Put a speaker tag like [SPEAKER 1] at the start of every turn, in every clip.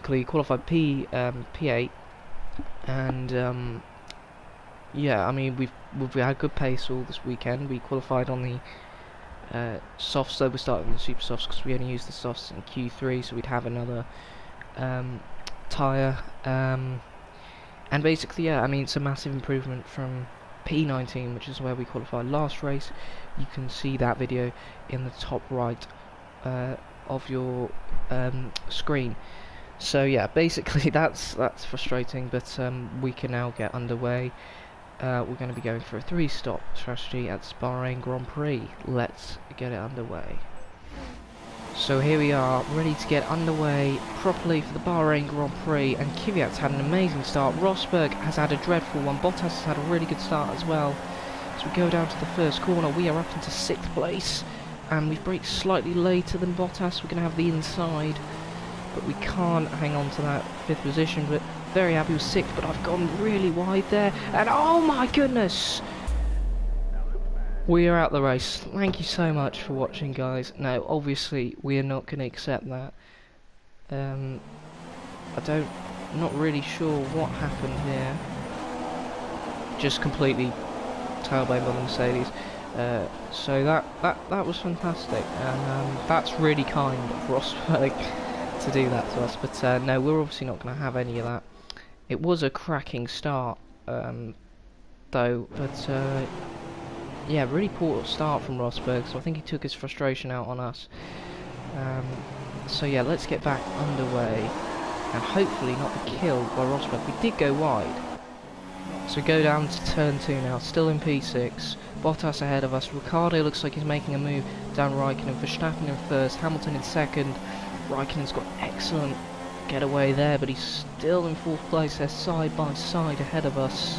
[SPEAKER 1] basically qualified P8, and yeah, I mean we've had good pace all this weekend. We qualified on the softs, so we started with the super softs because we only used the softs in Q3, so we'd have another tyre, and basically, yeah, I mean it's a massive improvement from P19, which is where we qualified last race. You can see that video in the top right of your screen. So yeah, basically that's frustrating, but we can now get underway. We're going to be going for a 3-stop strategy at the Bahrain Grand Prix. Let's get it underway. So here we are, ready to get underway properly for the Bahrain Grand Prix, and Kvyat's had an amazing start. Rosberg has had a dreadful one. Bottas has had a really good start as well. As we go down to the first corner, we are up into 6th place, and we've braked slightly later than Bottas. We're going to have the inside, but we can't hang on to that 5th position. But very happy with 6th, but I've gone really wide there, and oh my goodness! We are out the race. Thank you so much for watching, guys. Now, obviously, we are not going to accept that. I'm not really sure what happened here. Just completely tailbone by the Mercedes. So that was fantastic, and that's really kind of Rosberg to do that to us. But no, we're obviously not going to have any of that. It was a cracking start, though, but yeah, really poor start from Rosberg, so I think he took his frustration out on us. So yeah, let's get back underway, and hopefully not be killed by Rosberg. We did go wide. So go down to turn 2 now, still in P6. Bottas ahead of us. Ricciardo looks like he's making a move down Raikkonen. Verstappen in first, Hamilton in second. Raikkonen's got excellent getaway there, but he's still in 4th place. They're side by side ahead of us.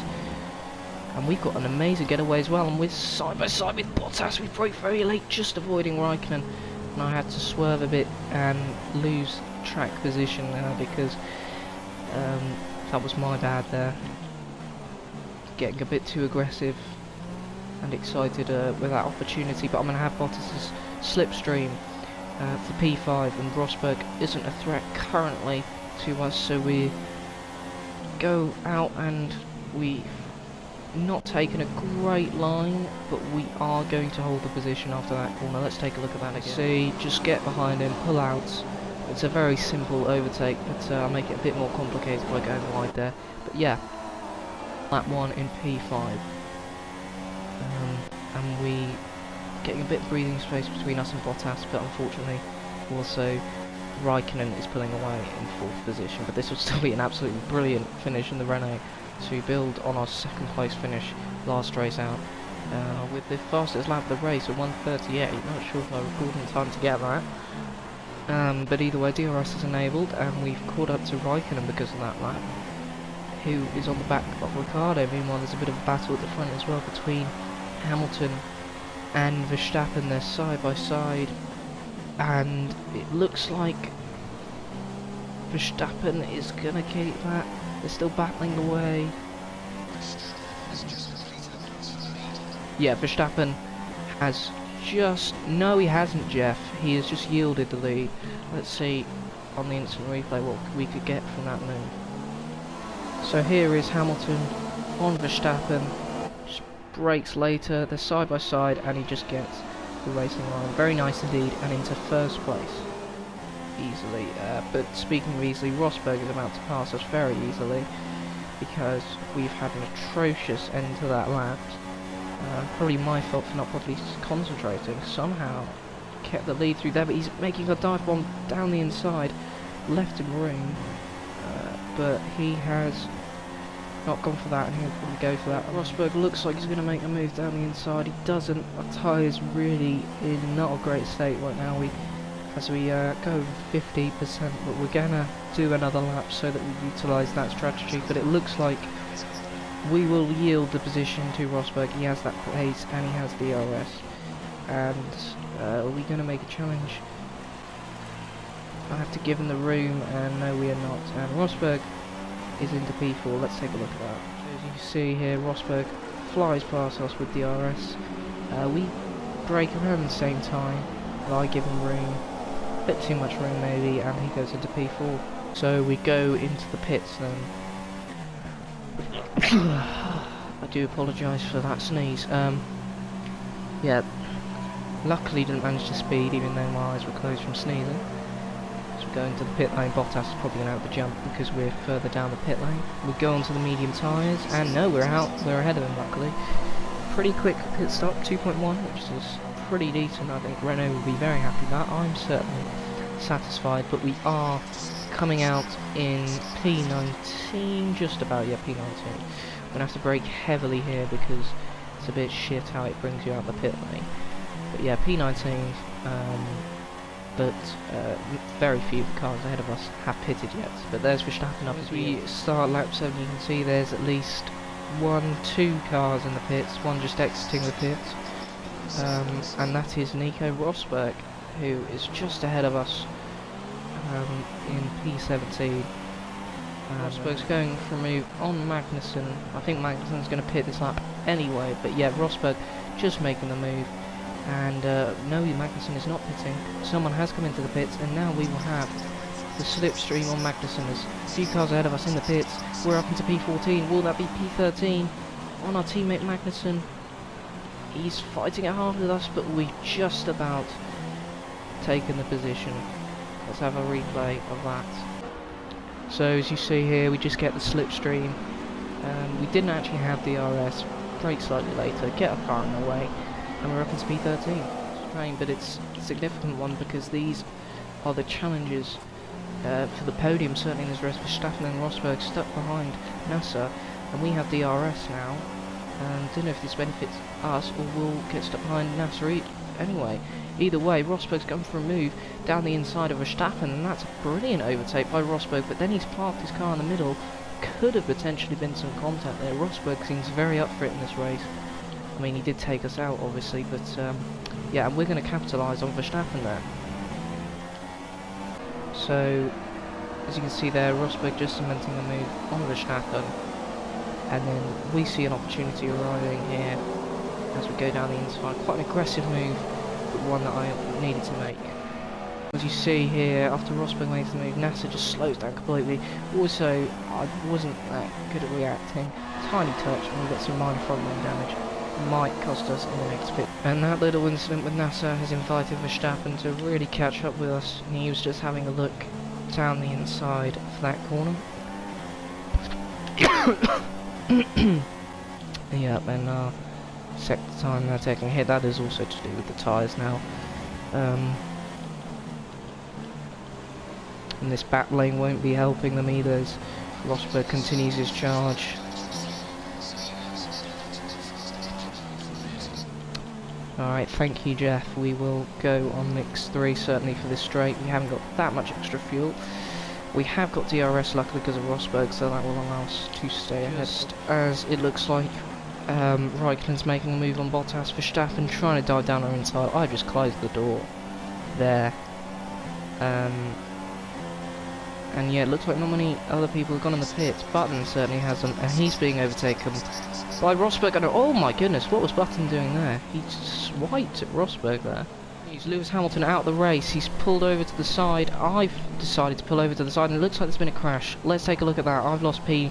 [SPEAKER 1] And we've got an amazing getaway as well, and we're side by side with Bottas. We broke very late, just avoiding Raikkonen, and I had to swerve a bit and lose track position now because that was my bad there. Getting a bit too aggressive and excited with that opportunity, but I'm going to have Bottas's slipstream for P5, and Rosberg isn't a threat currently to us, so we go out and we not taken a great line, but we are going to hold the position after that corner. Let's take a look at that again. See, just get behind him, pull out. It's a very simple overtake, but I'll make it a bit more complicated by going wide there. But yeah, lap 1 in P5. And we getting a bit of breathing space between us and Bottas, but unfortunately also Raikkonen is pulling away in 4th position. But this will still be an absolutely brilliant finish in the Renault to build on our 2nd place finish last race out, with the fastest lap of the race at 1:38. Not sure if I recorded in time to get that, but either way, DRS is enabled, and we've caught up to Raikkonen because of that lap, who is on the back of Ricciardo. Meanwhile, there's a bit of a battle at the front as well between Hamilton and Verstappen. They're side by side, and it looks like Verstappen is gonna keep that. They're still battling away. Yeah, Verstappen has just... No, he hasn't, Jeff. He has just yielded the lead. Let's see on the instant replay what we could get from that move. So here is Hamilton on Verstappen. Just brakes later. They're side by side, and he just gets the racing line. Very nice indeed, and into 1st place. Easily, but speaking of easily, Rosberg is about to pass us very easily because we've had an atrocious end to that lap. Probably my fault for not properly concentrating. Somehow kept the lead through there, but he's making a dive bomb down the inside, left him room, but he has not gone for that, and he'll probably go for that. Rosberg looks like he's going to make a move down the inside. He doesn't. Our tyre's really in not a great state right now. As we go over 50%, but we're gonna do another lap so that we utilise that strategy. But it looks like we will yield the position to Rosberg. He has that pace and he has DRS. And are we gonna make a challenge? I have to give him the room, and no, we are not. And Rosberg is into P4. Let's take a look at that. As you can see here, Rosberg flies past us with DRS. We brake around the same time, but I give him room. Bit too much room maybe, and he goes into P4. So we go into the pits then. I do apologise for that sneeze. Yeah, luckily didn't manage to speed even though my eyes were closed from sneezing. So we go into the pit lane. Bottas is probably going to have the jump because we're further down the pit lane. We go onto the medium tyres, and no, we're ahead of him luckily. Pretty quick pit stop, 2.1, which is pretty decent. I think Renault will be very happy with that. I'm certainly satisfied, but we are coming out in P19, just about, yeah, P19. We're going to have to brake heavily here because it's a bit shit how it brings you out the pit lane. But yeah, P19, but very few cars ahead of us have pitted yet. But there's Verstappen up as we start lap 7. You can see there's at least 2 cars in the pits, one just exiting the pits, and that is Nico Rosberg, who is just ahead of us in P17. Rosberg's going for a move on Magnussen. I think Magnussen's going to pit this lap anyway, but yeah, Rosberg just making the move. And no, Magnussen is not pitting. Someone has come into the pits, and now we will have the slipstream on Magnussen. There's a few cars ahead of us in the pits. We're up into P14. Will that be P13 on our teammate Magnussen? He's fighting it hard with us, but we just about taken the position. Let's have a replay of that. So as you see here, we just get the slipstream. We didn't actually have DRS. Brake slightly later, get our car in the way, and we're up into P13. It's strange, but it's a significant one because these are the challenges for the podium. Certainly in this race, Verstappen and Rosberg stuck behind Nasser, and we have DRS now. Don't know if this benefits us or we'll get stuck behind Nasser anyway. Either way, Rosberg's going for a move down the inside of Verstappen, and that's a brilliant overtake by Rosberg, but then he's parked his car in the middle. Could have potentially been some contact there. Rosberg seems very up for it in this race. I mean, he did take us out, obviously, but yeah, and we're going to capitalise on Verstappen there. So, as you can see there, Rosberg just cementing the move on Verstappen, and then we see an opportunity arriving here as we go down the inside. Quite an aggressive move, but one that I needed to make. As you see here, after Rosberg makes the move, Nasser just slows down completely. Also, I wasn't that good at reacting. Tiny touch, and we got some minor front wing damage. Might cost us in the next pit. And that little incident with Nasser has invited Verstappen to really catch up with us. And he was just having a look down the inside for that corner. Yeah, and second time they're taking a hit. That is also to do with the tyres now. And this back lane won't be helping them either as Rosberg continues his charge. Alright, thank you Jeff. We will go on mix 3 certainly for this straight. We haven't got that much extra fuel. We have got DRS luckily because of Rosberg, so that will allow us to stay ahead. Just as it looks like Raikkonen's making a move on Bottas, Verstappen trying to dive down our inside. I just closed the door there. And yeah, it looks like not many other people have gone in the pits. Button certainly hasn't, and he's being overtaken by Rosberg. And oh my goodness, what was Button doing there? He swiped at Rosberg there. He's Lewis Hamilton out of the race. He's pulled over to the side. I've decided to pull over to the side, and it looks like there's been a crash. Let's take a look at that. I've lost P9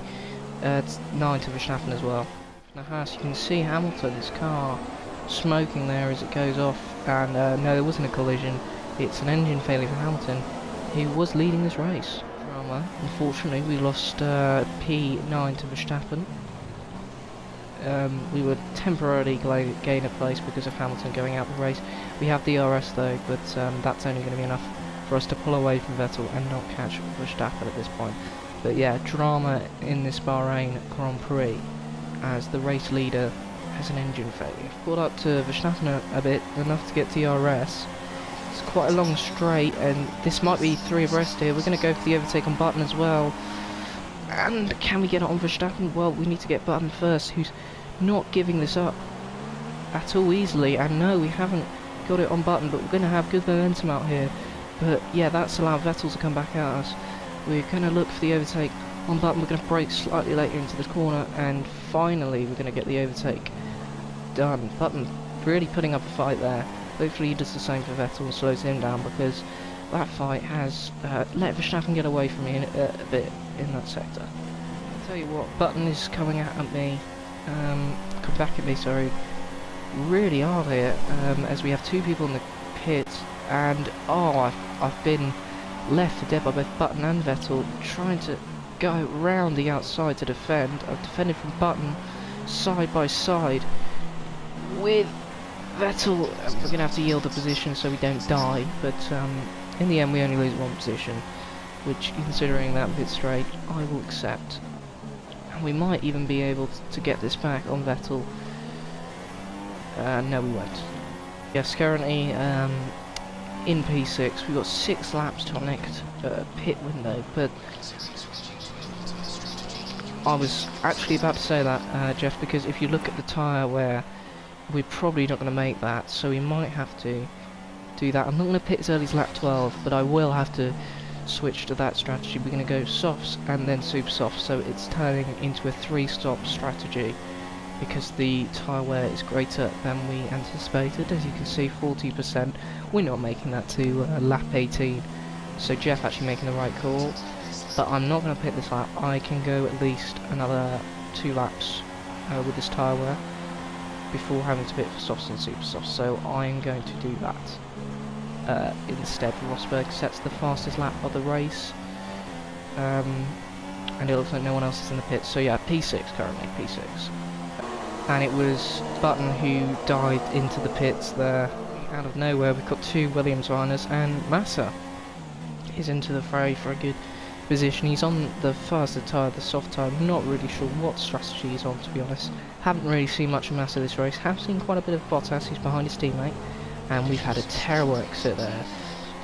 [SPEAKER 1] to Verstappen as well. Now, as you can see, Hamilton's car smoking there as it goes off. And no, there wasn't a collision. It's an engine failure for Hamilton, who was leading this race. Unfortunately, we lost P9 to Verstappen. We would temporarily gain a place because of Hamilton going out the race. We have DRS though, but that's only going to be enough for us to pull away from Vettel and not catch Verstappen at this point. But yeah, drama in this Bahrain Grand Prix as the race leader has an engine failure. Caught up to Verstappen a bit, enough to get DRS. It's quite a long straight, and this might be 3 abreast here. We're going to go for the overtake on Button as well. And can we get it on Verstappen? Well, we need to get Button first, who's not giving this up at all easily. And no, we haven't got it on Button, but we're going to have good momentum out here. But yeah, that's allowed Vettel to come back at us. We're going to look for the overtake on Button. We're going to brake slightly later into this corner, and finally we're going to get the overtake done. Button really putting up a fight there. Hopefully he does the same for Vettel and slows him down, because that fight has let Verstappen get away from me a bit in that sector. I'll tell you what, Button is coming out at me, come back at me, sorry, really hard here, as we have two people in the pit, and I've been left to dead by both Button and Vettel, trying to go round the outside to defend. I've defended from Button side by side with Vettel. We're going to have to yield the position so we don't die, but in the end we only lose one position, which, considering that pit straight, I will accept. And we might even be able to get this back on Vettel. No, we won't. Yes, currently in P6, we've got 6 laps to our next pit window, but I was actually about to say that, Jeff, because if you look at the tyre wear, we're probably not going to make that, so we might have to do that. I'm not going to pit as early as lap 12, but I will have to switch to that strategy. We're going to go softs and then super softs, so it's turning into a 3-stop strategy, because the tyre wear is greater than we anticipated. As you can see, 40%. We're not making that to lap 18, so Jeff actually making the right call. But I'm not going to pit this lap. I can go at least another 2 laps with this tyre wear before having to pit for softs and super softs, so I'm going to do that instead. Rosberg sets the fastest lap of the race, and it looks like no one else is in the pit, so yeah, P6 currently, P6. And it was Button who dived into the pits there. Out of nowhere, we've got 2 Williams runners, and Massa is into the fray for a good position. He's on the faster tyre, the soft tyre. I'm not really sure what strategy he's on, to be honest. Haven't really seen much of Massa this race. Have seen quite a bit of Bottas, who's behind his teammate, and we've had a terrible exit there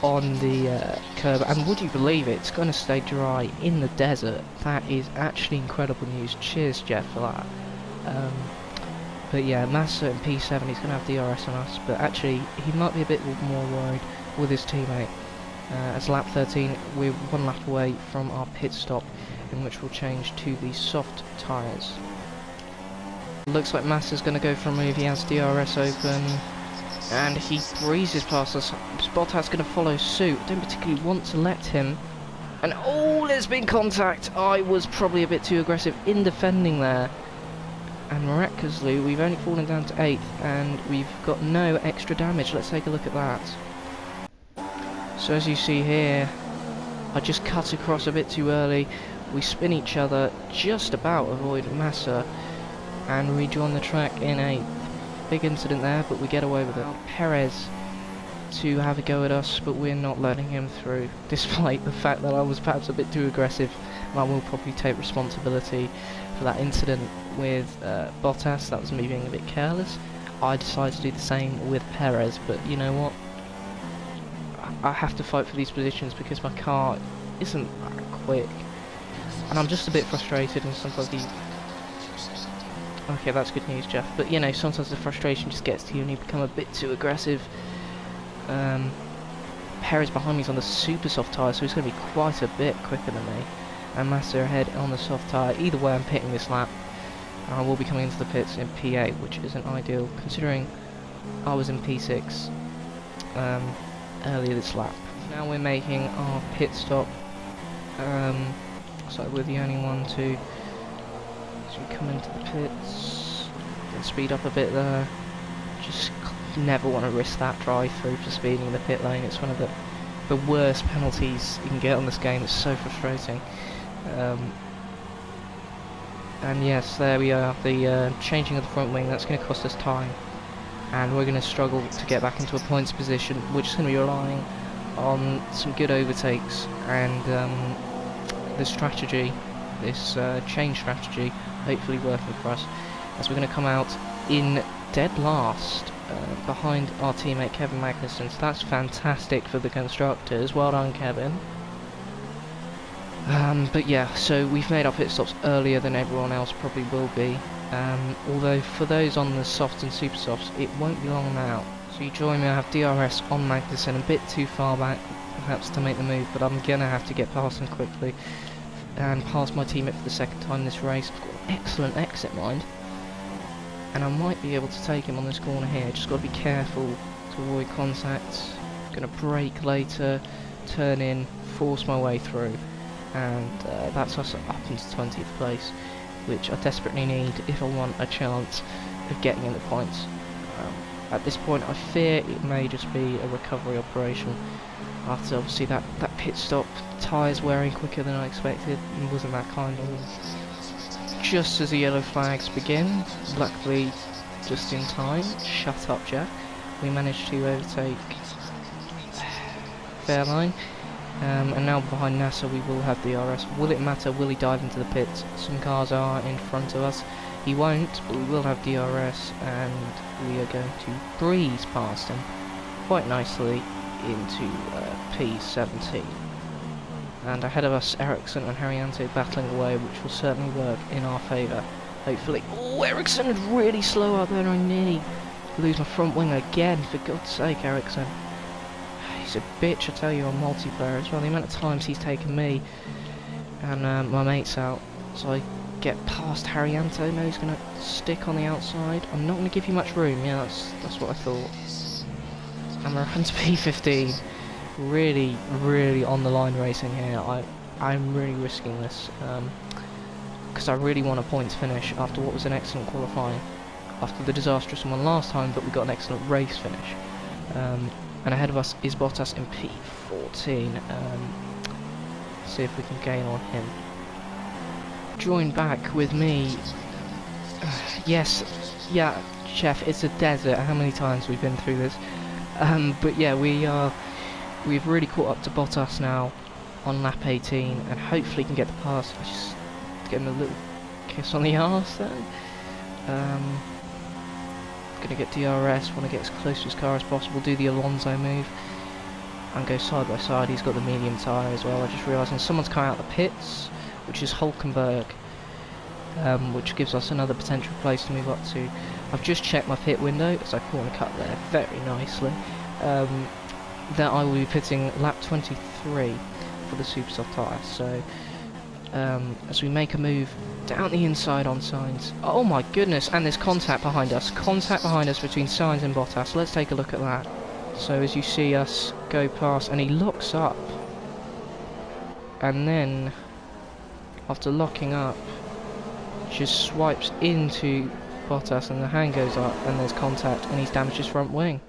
[SPEAKER 1] on the curb. And would you believe it, it's going to stay dry in the desert. That is actually incredible news. Cheers, Jeff, for that. But yeah, Massa in P7, he's going to have DRS on us, but actually he might be a bit more worried with his teammate. As lap 13, we're 1 lap away from our pit stop, in which we'll change to the soft tyres. Looks like Massa's going to go for a move. He has DRS open, and he breezes past us. Bottas going to follow suit. Don't particularly want to let him. And oh, there's been contact. I was probably a bit too aggressive in defending there. And miraculously, we've only fallen down to 8th, and we've got no extra damage. Let's take a look at that. So as you see here, I just cut across a bit too early. We spin each other, just about avoid Massa, and rejoin the track in a big incident there, but we get away with it. Perez to have a go at us, but we're not letting him through, despite the fact that I was perhaps a bit too aggressive, and I will probably take responsibility for that incident with Bottas. That was me being a bit careless. I decided to do the same with Perez, but you know what? I have to fight for these positions because my car isn't that quick, and I'm just a bit frustrated, and sometimes okay, that's good news, Jeff, but you know, sometimes the frustration just gets to you and you become a bit too aggressive. Perez behind me is on the super soft tyre, so he's going to be quite a bit quicker than me, and Massa ahead on the soft tyre. Either way, I'm pitting this lap, and I will be coming into the pits in P8, which isn't ideal considering I was in P6 earlier this lap. Now we're making our pit stop, so we're the only one to, as we come into the pits, and speed up a bit there. Just never want to risk that drive through for speeding in the pit lane. It's one of the worst penalties you can get on this game. It's so frustrating. And yes, there we are, the changing of the front wing. That's going to cost us time, and we're going to struggle to get back into a points position. We're just going to be relying on some good overtakes and the strategy, this change strategy, hopefully working for us, as we're going to come out in dead last behind our teammate Kevin Magnussen. So that's fantastic for the constructors. Well done, Kevin. But yeah, so we've made our pit stops earlier than everyone else probably will be. Although for those on the softs and super softs, it won't be long now. So you join me, I have DRS on Magnussen, a bit too far back perhaps to make the move, but I'm gonna have to get past him quickly and pass my teammate for the second time this race. I've got an excellent exit, mind, and I might be able to take him on this corner here. Just got to be careful to avoid contact. Gonna brake later, turn in, force my way through, and that's us up into 20th place, which I desperately need if I want a chance of getting in the points. At this point I fear it may just be a recovery operation after obviously that pit stop. Tyres wearing quicker than I expected, and wasn't that kind of them. Just as the yellow flags begin, luckily just in time, shut up Jeff, we managed to overtake Fairline, and now behind NASA we will have DRS. Will it matter? Will he dive into the pits? Some cars are in front of us. He won't, but we will have DRS, and we are going to breeze past him quite nicely into P17. And ahead of us, Ericsson and Harriante battling away, which will certainly work in our favour, hopefully. Oh, Ericsson is really slow out there. I nearly lose my front wing again, for God's sake, Ericsson. He's a bitch, I tell you, on multiplayer as well. The amount of times he's taken me and my mates out. So I get past Harriante. No, he's going to stick on the outside. I'm not going to give you much room. Yeah, that's what I thought. And we're up into P15. Really, really on the line racing here. I'm really risking this because I really want a points finish after what was an excellent qualifying, after the disastrous one last time, but we got an excellent race finish. And ahead of us is Bottas in P14. See if we can gain on him. Join back with me. Yes, yeah, Chef, it's a desert. How many times we've been through this? But yeah, we've really caught up to Bottas now on lap 18, and hopefully can get the pass. Just get him a little kiss on the arse then. Gonna get DRS, want to get as close to his car as possible, do the Alonso move, and go side by side. He's got the medium tyre as well. I just realised, and someone's come out of the pits, which is Hulkenberg, which gives us another potential place to move up to. I've just checked my pit window, as I corner cut there very nicely, that I will be pitting lap 23 for the super soft tyre. So as we make a move down the inside on Sainz. Oh my goodness, and there's contact behind us between Sainz and Bottas. Let's take a look at that. So as you see us go past, and he locks up, and then after locking up just swipes into Bottas, and the hand goes up, and there's contact, and he's damaged his front wing.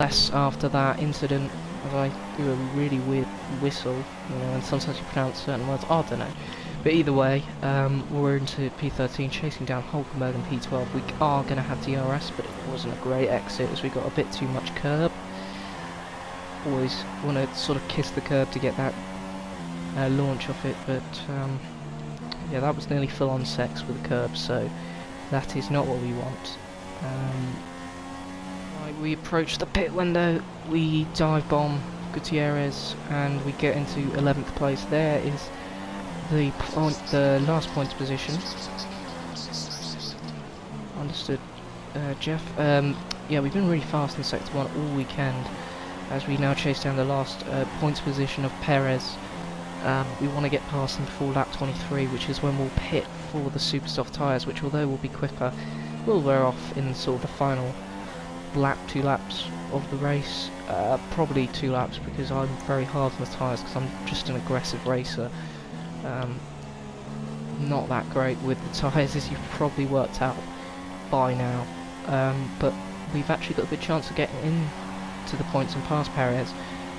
[SPEAKER 1] Less after that incident, as I do a really weird whistle, you know, and sometimes you pronounce certain words, I don't know. But either way, we're into P13, chasing down Hulkenberg in P12. We are going to have DRS, but it wasn't a great exit as we got a bit too much curb. Always want to sort of kiss the curb to get that launch off it, but yeah, that was nearly full-on sex with the curb, so that is not what we want. Right, we approach the pit window, we dive bomb Gutierrez, and we get into 11th place. There is the last points position. Understood, Jeff. Yeah, we've been really fast in Sector 1 all weekend, as we now chase down the last points position of Perez. We want to get past him before lap 23, which is when we'll pit for the super soft tyres, which, although will be quicker, will wear off in sort of the final lap, 2 laps of the race. Probably 2 laps, because I'm very hard on the tyres, because I'm just an aggressive racer. Not that great with the tyres, as you've probably worked out by now. But we've actually got a good chance of getting in to the points and past Perez,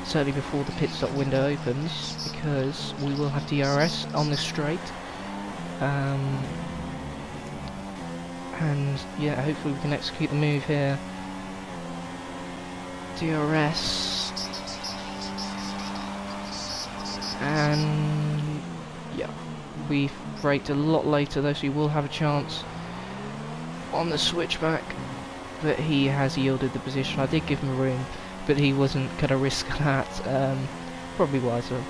[SPEAKER 1] certainly before the pit stop window opens, because we will have DRS on this straight. And yeah, hopefully we can execute the move here. DRS, and yeah, we've braked a lot later though, so he will have a chance on the switchback, but he has yielded the position. I did give him room, but he wasn't going to risk that. Probably wiser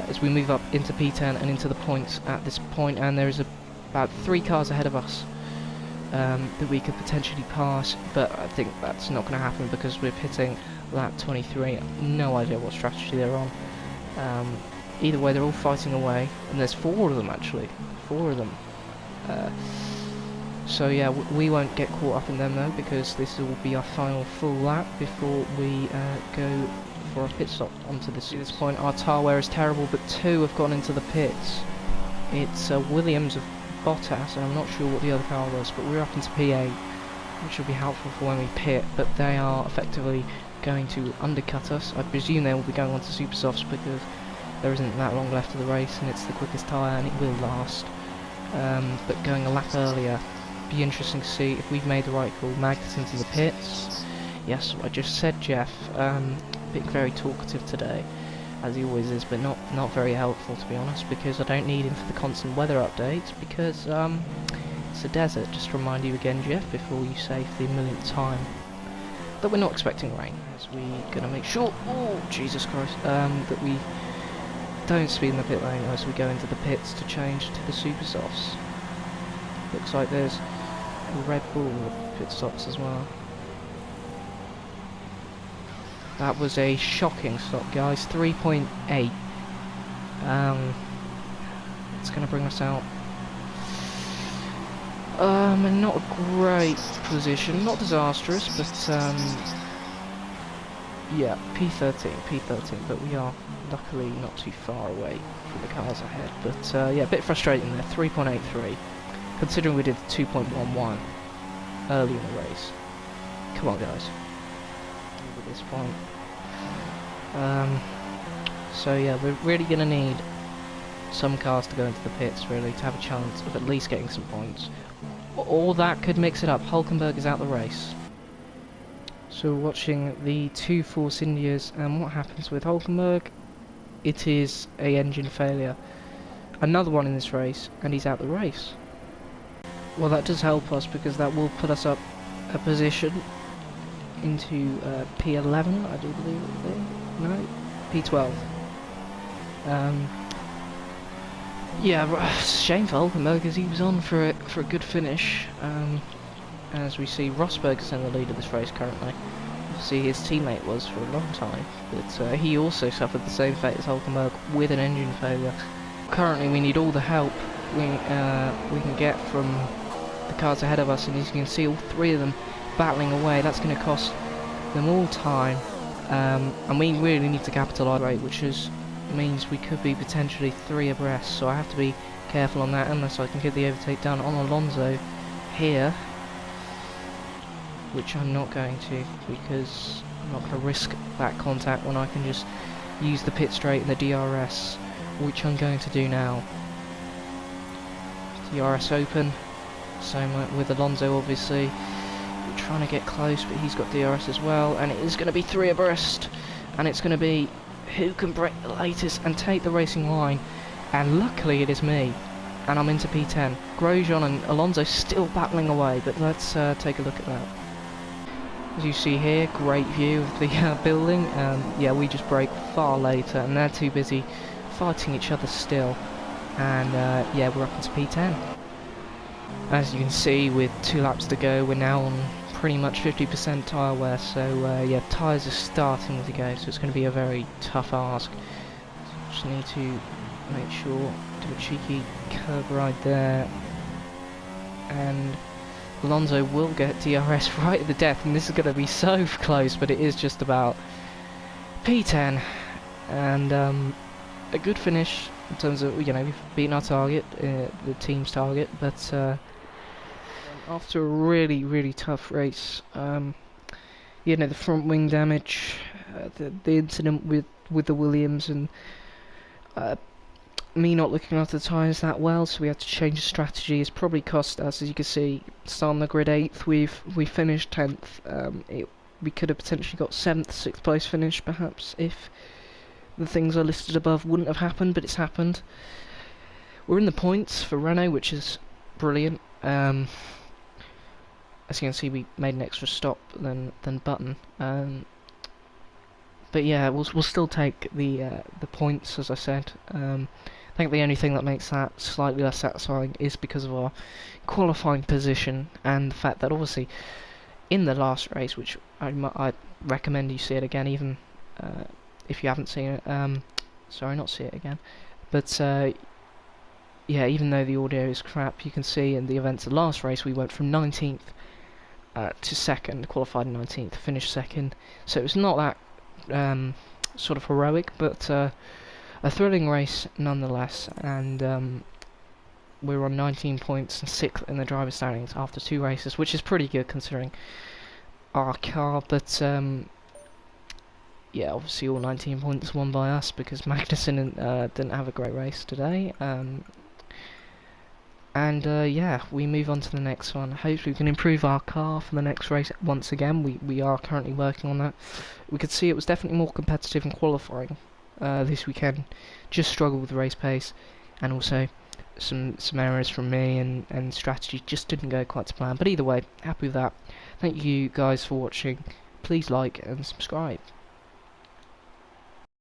[SPEAKER 1] as we move up into P10 and into the points at this point, and there is about 3 cars ahead of us that we could potentially pass, but I think that's not going to happen because we're hitting lap 23. No idea what strategy they're on. Either way, they're all fighting away, and there's 4 of them actually, 4 of them. So yeah, we won't get caught up in them though, because this will be our final full lap before we go before our pit stop onto this. At this point, our tyre wear is terrible, but 2 have gone into the pits. It's Williams of Bottas, and I'm not sure what the other car was, but we're up into P8, which will be helpful for when we pit, but they are effectively going to undercut us. I presume they will be going on to super softs because there isn't that long left of the race, and it's the quickest tyre, and it will last. But going a lap earlier, be interesting to see if we've made the right call. Magnussen's in the pits. Yes, I just said Jeff. Being very talkative today, as he always is, but not very helpful, to be honest, because I don't need him for the constant weather updates, because it's a desert. Just to remind you again, Jeff, before you say for the millionth time that we're not expecting rain, as we're going to make sure, oh Jesus Christ, that we don't speed in the pit lane as we go into the pits to change to the super softs. Looks like there's a Red Bull pit stops as well. That was a shocking stop, guys. 3.8. It's going to bring us out. In not a great position, not disastrous, but yeah, P13, but we are luckily not too far away from the cars ahead. But yeah, a bit frustrating there. 3.83, considering we did 2.11 early in the race. Come on, guys. At this point. So yeah, we're really going to need some cars to go into the pits, really, to have a chance of at least getting some points. Or that could mix it up. Hulkenberg is out the race. So we're watching the 2 Force Indias, and what happens with Hulkenberg? It is a engine failure. Another one in this race, and he's out the race. Well, that does help us, because that will put us up a position into P11, I do believe it will be. No, P12. Yeah, shame for Hulkenberg, because he was on for a good finish. As we see, Rosberg is in the lead of this race currently. Obviously, his teammate was for a long time, but he also suffered the same fate as Hulkenberg with an engine failure. Currently, we need all the help we can get from the cars ahead of us, and as you can see, all 3 of them battling away. That's going to cost them all time, and we really need to capitalise, which means we could be potentially 3 abreast, so I have to be careful on that, unless I can get the overtake down on Alonso here, which I'm not going to, because I'm not going to risk that contact when I can just use the pit straight and the DRS, which I'm going to do now. DRS open, same with Alonso obviously. We're trying to get close, but he's got DRS as well, and it is going to be 3 abreast, and it's going to be who can break the latest and take the racing line, and luckily it is me, and I'm into P10. Grosjean and Alonso still battling away, but let's take a look at that. As you see here, great view of the building. Yeah, we just brake far later, and they're too busy fighting each other still, and yeah, we're up into P10. As you can see, with 2 laps to go, we're now on pretty much 50% tyre wear, so yeah, tyres are starting to go, so it's going to be a very tough ask. Just need to make sure, do a cheeky curb ride there, and Alonso will get DRS right at the death, and this is going to be so close, but it is just about. P10, and a good finish in terms of, you know, we've beaten our target, the team's target, but after a really tough race, you know, the front wing damage, the incident with the Williams, and me not looking after the tyres that well, so we had to change the strategy. It's probably cost us, as you can see, starting the grid 8th, we finished 10th. We could have potentially got 7th, 6th place finish, perhaps, if the things I listed above wouldn't have happened, but it's happened. We're in the points for Renault, which is brilliant. As you can see, we made an extra stop than Button. But yeah, we'll still take the points, as I said. I think the only thing that makes that slightly less satisfying is because of our qualifying position, and the fact that obviously in the last race, which I recommend you see it again, even if you haven't seen it. Sorry, not see it again. But yeah, even though the audio is crap, you can see in the events of the last race we went from 19th to 2nd, qualified in 19th, finished 2nd. So it was not that sort of heroic, but a thrilling race nonetheless. And we're on 19 points and 6th in the driver's standings after 2 races, which is pretty good considering our car. But yeah, obviously all 19 points won by us because Magnussen didn't have a great race today. And yeah, we move on to the next one. Hopefully we can improve our car for the next race once again. We are currently working on that. We could see it was definitely more competitive in qualifying this weekend. Just struggled with race pace, and also some errors from me, and strategy just didn't go quite to plan. But either way, happy with that. Thank you guys for watching. Please like and subscribe.